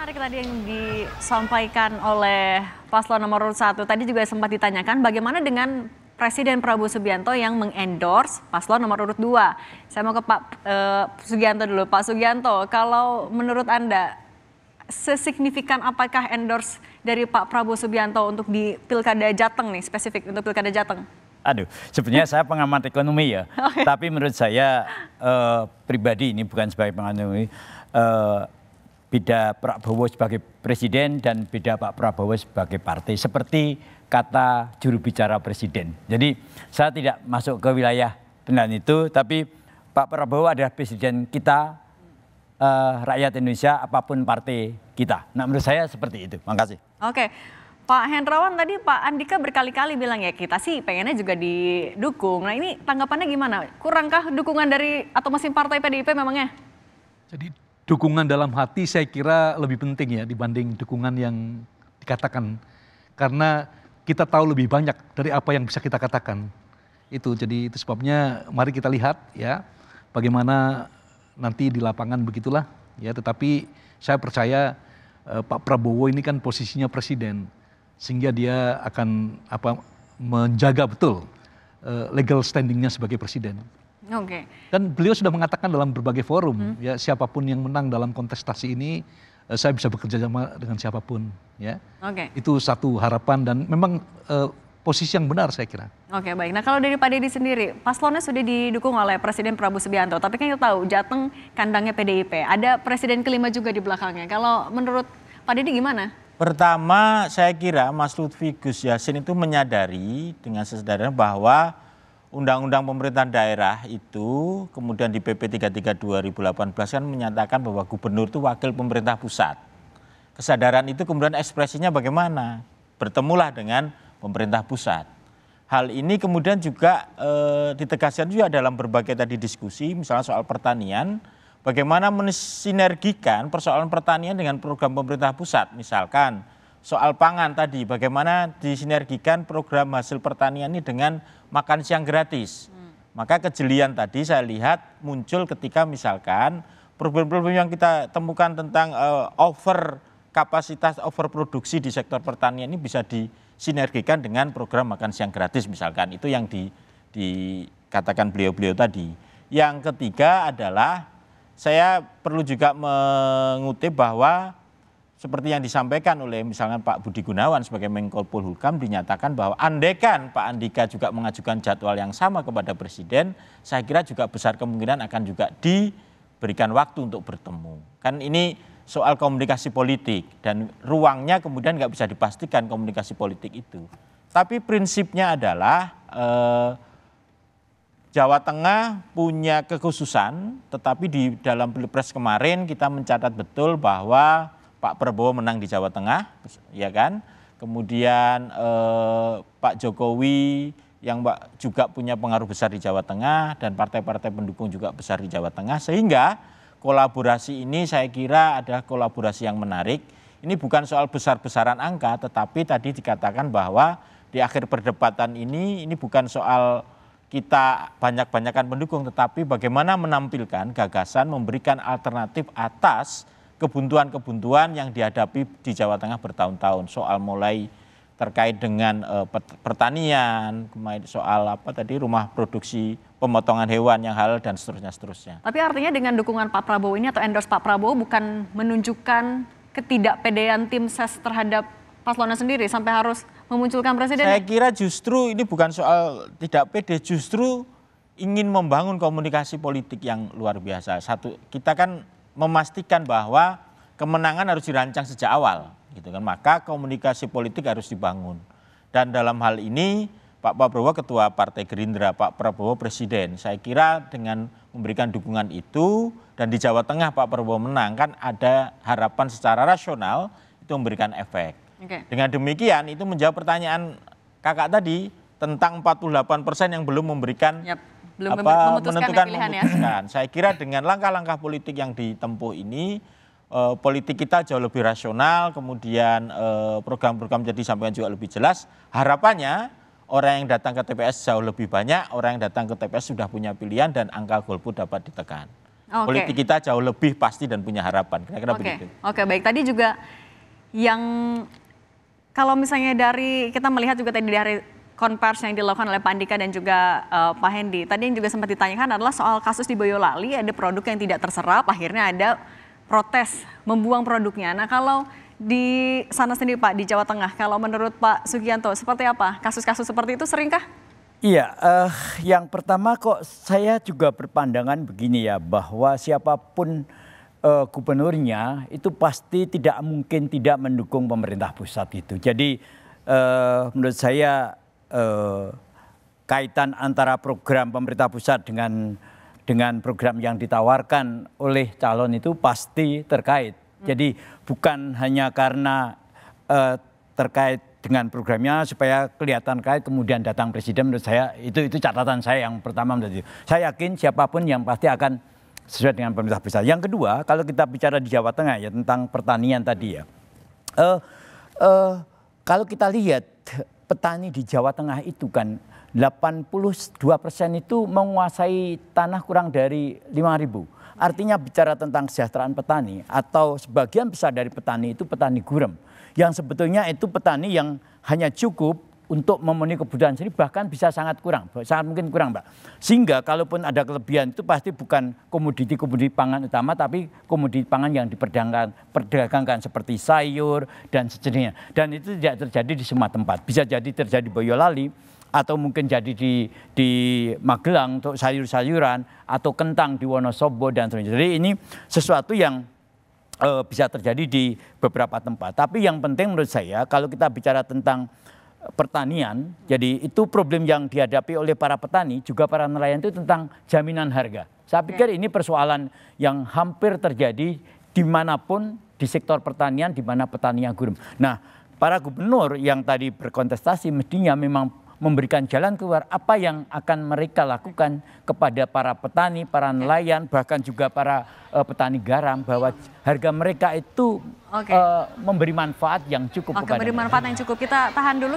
Menarik tadi yang disampaikan oleh paslon nomor urut 1. Tadi juga sempat ditanyakan bagaimana dengan Presiden Prabowo Subianto yang mengendorse paslon nomor urut 2. Saya mau ke Pak Sugianto dulu. Pak Sugianto, kalau menurut Anda sesignifikan apakah endorse dari Pak Prabowo Subianto untuk di Pilkada Jateng nih, spesifik untuk Pilkada Jateng? Aduh, sebenarnya saya pengamat ekonomi ya. Okay. Tapi menurut saya pribadi, ini bukan sebagai pengamat ekonomi, beda Prabowo sebagai presiden dan beda Pak Prabowo sebagai partai. Seperti kata juru bicara presiden. Jadi saya tidak masuk ke wilayah benar itu, tapi Pak Prabowo adalah presiden kita, rakyat Indonesia, apapun partai kita. Nah, menurut saya seperti itu. Makasih. Oke. Pak Hendrawan, tadi Pak Andika berkali-kali bilang ya kita sih pengennya juga didukung. Nah, ini tanggapannya gimana? Kurangkah dukungan dari atau mesin partai PDIP memangnya? Jadi dukungan dalam hati saya kira lebih penting ya dibanding dukungan yang dikatakan. Karena kita tahu lebih banyak dari apa yang bisa kita katakan. Jadi itu sebabnya mari kita lihat ya bagaimana nanti di lapangan begitulah ya. Tetapi saya percaya Pak Prabowo ini kan posisinya presiden, sehingga dia akan menjaga betul legal standingnya sebagai presiden. Oke. Dan beliau sudah mengatakan dalam berbagai forum ya, siapapun yang menang dalam kontestasi ini saya bisa bekerja sama dengan siapapun ya. Oke. Itu satu harapan dan memang posisi yang benar saya kira. Oke, baik. Nah, kalau dari Pak Deddy sendiri, paslonnya sudah didukung oleh Presiden Prabowo Subianto, tapi kan kita tahu Jateng kandangnya PDIP, ada presiden kelima juga di belakangnya. Kalau menurut Pak Deddy gimana? Pertama, saya kira Mas Lutfi Gus Yassin itu menyadari dengan sesederhana bahwa Undang-Undang Pemerintahan Daerah itu kemudian di PP 33 2018 kan menyatakan bahwa gubernur itu wakil pemerintah pusat. Kesadaran itu kemudian ekspresinya bagaimana? Bertemulah dengan pemerintah pusat. Hal ini kemudian juga ditegaskan juga dalam berbagai tadi diskusi, misalnya soal pertanian, bagaimana mensinergikan persoalan pertanian dengan program pemerintah pusat. Misalkan soal pangan tadi, bagaimana disinergikan program hasil pertanian ini dengan makan siang gratis. Maka kejelian tadi saya lihat muncul ketika misalkan problem-problem yang kita temukan tentang over kapasitas, overproduksi di sektor pertanian ini bisa disinergikan dengan program makan siang gratis misalkan. Itu yang dikatakan beliau-beliau tadi. Yang ketiga adalah saya perlu juga mengutip bahwa seperti yang disampaikan oleh misalnya Pak Budi Gunawan sebagai Menko Polhukam dinyatakan bahwa andaikan Pak Andika juga mengajukan jadwal yang sama kepada Presiden, saya kira juga besar kemungkinan akan juga diberikan waktu untuk bertemu. Kan ini soal komunikasi politik dan ruangnya kemudian nggak bisa dipastikan komunikasi politik itu. Tapi prinsipnya adalah Jawa Tengah punya kekhususan, tetapi di dalam Pilpres kemarin kita mencatat betul bahwa Pak Prabowo menang di Jawa Tengah, ya kan? Kemudian Pak Jokowi yang juga punya pengaruh besar di Jawa Tengah dan partai-partai pendukung juga besar di Jawa Tengah, sehingga kolaborasi ini saya kira adalah kolaborasi yang menarik. Ini bukan soal besar-besaran angka, tetapi tadi dikatakan bahwa di akhir perdebatan ini bukan soal kita banyak-banyakan pendukung, tetapi bagaimana menampilkan gagasan, memberikan alternatif atas kebuntuan-kebuntuan yang dihadapi di Jawa Tengah bertahun-tahun. Soal mulai terkait dengan pertanian, soal rumah produksi pemotongan hewan yang halal dan seterusnya. Tapi artinya dengan dukungan Pak Prabowo ini atau endorse Pak Prabowo bukan menunjukkan ketidakpedean tim ses terhadap paslonnya sendiri sampai harus memunculkan presiden? Saya kira justru ini bukan soal tidak pede, justru ingin membangun komunikasi politik yang luar biasa. Kita kan memastikan bahwa kemenangan harus dirancang sejak awal, gitu kan. Maka komunikasi politik harus dibangun. Dan dalam hal ini Pak Prabowo Ketua Partai Gerindra, Pak Prabowo Presiden. Saya kira dengan memberikan dukungan itu dan di Jawa Tengah Pak Prabowo menang, kan ada harapan secara rasional itu memberikan efek. Okay. Dengan demikian itu menjawab pertanyaan kakak tadi tentang 48% yang belum memberikan menentukan pilihan, memutuskan. Ya? Saya kira dengan langkah-langkah politik yang ditempuh ini, politik kita jauh lebih rasional, kemudian program-program jadi sampaikan juga lebih jelas. Harapannya orang yang datang ke TPS jauh lebih banyak, orang yang datang ke TPS sudah punya pilihan dan angka golput dapat ditekan. politik kita jauh lebih pasti dan punya harapan. Kira-kira begitu. Oke, baik. Tadi juga yang kalau misalnya dari kita melihat juga tadi dari konversi yang dilakukan oleh Pak Andika dan juga Pak Hendy, tadi yang juga sempat ditanyakan adalah soal kasus di Boyolali, ada produk yang tidak terserap, akhirnya ada protes membuang produknya. Nah, kalau di sana sendiri Pak, di Jawa Tengah, kalau menurut Pak Sugianto seperti apa? Kasus-kasus seperti itu seringkah? Iya, yang pertama kok saya juga berpandangan begini ya, bahwa siapapun gubernurnya itu pasti tidak mungkin tidak mendukung pemerintah pusat itu. Jadi menurut saya kaitan antara program pemerintah pusat dengan program yang ditawarkan oleh calon itu pasti terkait. Jadi bukan hanya karena terkait dengan programnya supaya kelihatan kait kemudian datang presiden, menurut saya itu catatan saya yang pertama. Saya yakin siapapun yang pasti akan sesuai dengan pemerintah pusat. Yang kedua, kalau kita bicara di Jawa Tengah ya tentang pertanian tadi ya, kalau kita lihat petani di Jawa Tengah itu kan 82% itu menguasai tanah kurang dari 5.000. Artinya bicara tentang kesejahteraan petani atau sebagian besar dari petani itu petani gurem. Yang sebetulnya itu petani yang hanya cukup untuk memenuhi kebutuhan sendiri, bahkan bisa sangat kurang, sangat mungkin kurang Mbak. Sehingga kalaupun ada kelebihan itu pasti bukan komoditi pangan utama, tapi komoditi pangan yang diperdagangkan seperti sayur dan sejenisnya. Dan itu tidak terjadi di semua tempat, bisa jadi terjadi di Boyolali, atau mungkin jadi di Magelang untuk sayur-sayuran, atau kentang di Wonosobo dan sebagainya. Jadi ini sesuatu yang bisa terjadi di beberapa tempat. Tapi yang penting menurut saya kalau kita bicara tentang pertanian, jadi itu problem yang dihadapi oleh para petani juga para nelayan itu tentang jaminan harga. Saya pikir ini persoalan yang hampir terjadi dimanapun di sektor pertanian, di mana petani yang gurem. Nah, para gubernur yang tadi berkontestasi mestinya memang memberikan jalan keluar apa yang akan mereka lakukan kepada para petani, para nelayan, bahkan juga para petani garam, bahwa harga mereka itu memberi manfaat yang cukup kepada memberi manfaat yang cukup. Kita tahan dulu.